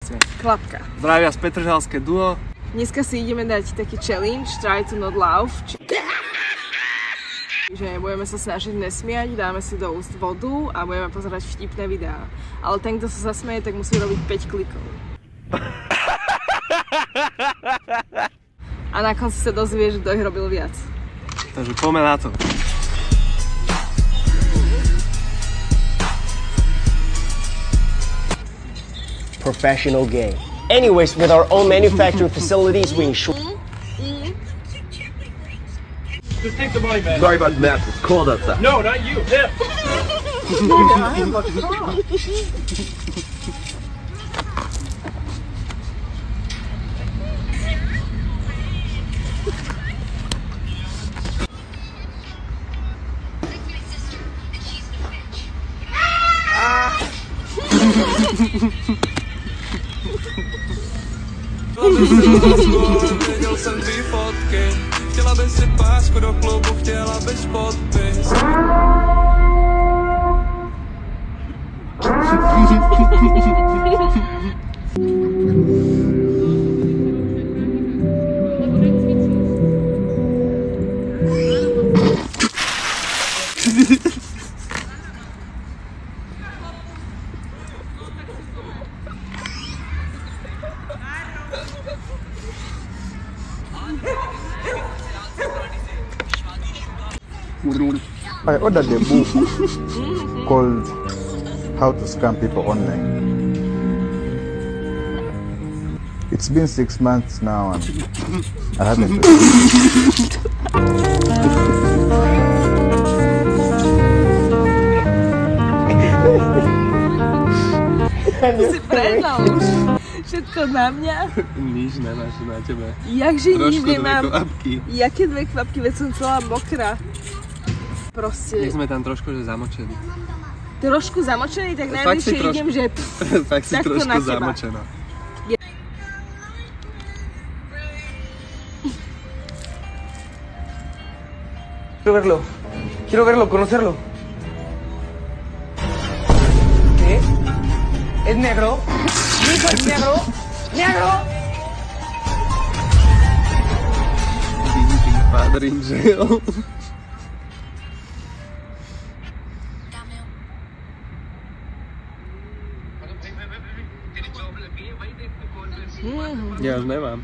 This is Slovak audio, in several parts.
Proste. Klapka. Zdravia z Petržalské duo. Dneska si ideme dať taký challenge, try to not laugh. Že budeme sa snažiť nesmiať, dáme si do úst vodu a budeme pozerať vtipné videá. Ale ten, kto sa zasmeje, tak musí robiť 5 klikov. A na konci sa dozvieš, kto ich robil viac. Takže poďme na to. Professional game. Anyways, with our own manufacturing facilities, we ensure. Just take the money, man. Sorry about that. It's cold outside. No, not you. Him. Viděl jsem tvý fotky, chtěla bys si pásku do klubu, chtěla bys podpis. I ordered a book called How to Scam People Online. It's been 6 months now and I haven't read To si predal už. Všetko na mňa. Nič nemáš na tebe. Jakže nič nemám. Trošku 2 kvapky. Jaké 2 kvapky, veď som celá mokrá. Proste. Nech sme tam trošku zamočení. Trošku zamočený, tak najbližšie idem, že tak si takto trošku na teba. zamočená. Quiero verlo, conocerlo. ¿Qué? ¿Es negro? ¿Mi hijo es negro? ¡Negro! Visiting father in jail. Ja už nemám.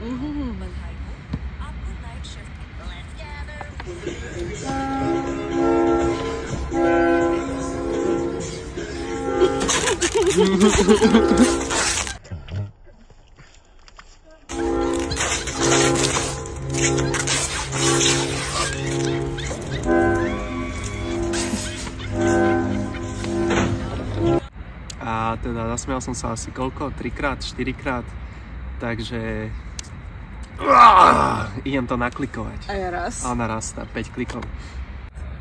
A teda zasmial som sa asi koľko? 3-krát, 4-krát. Takže idem to naklikovať. A ja raz. A naraz na 5 klikov.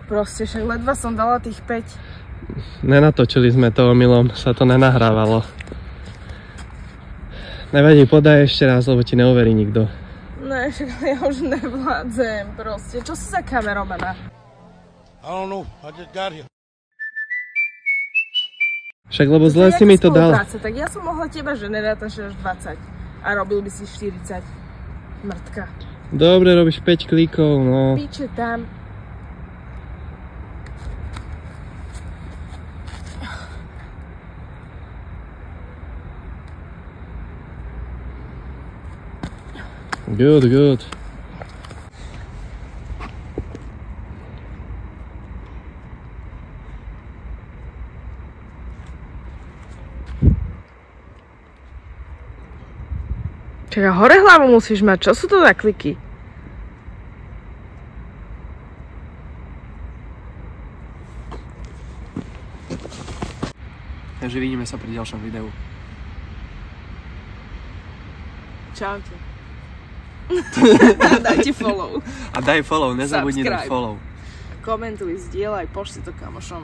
Proste však ledva som dala tých 5. Nenatočili sme to omylom, sa to nenahrávalo. Nevadí, podaj ešte raz, lebo ti neuverí nikto. Ne, však ja už nevládzem proste. Čo si za kameromana? I don't know. I just got here. Však lebo zle si mi to dal. Tak ja som mohla teba, že nedátaš až 20 a robil by si 40. Mrtka. Dobre, robíš 5 klikov, no. Píče tam. Good, good. Čaká, hore hlavu musíš mať. Čo sú to za kliky? Takže vidíme sa pri ďalšom videu. Čaute. Dajte follow. A daj follow, nezabudni dať Subscribe. follow. Komentuj, zdieľaj, pošli to kamošom.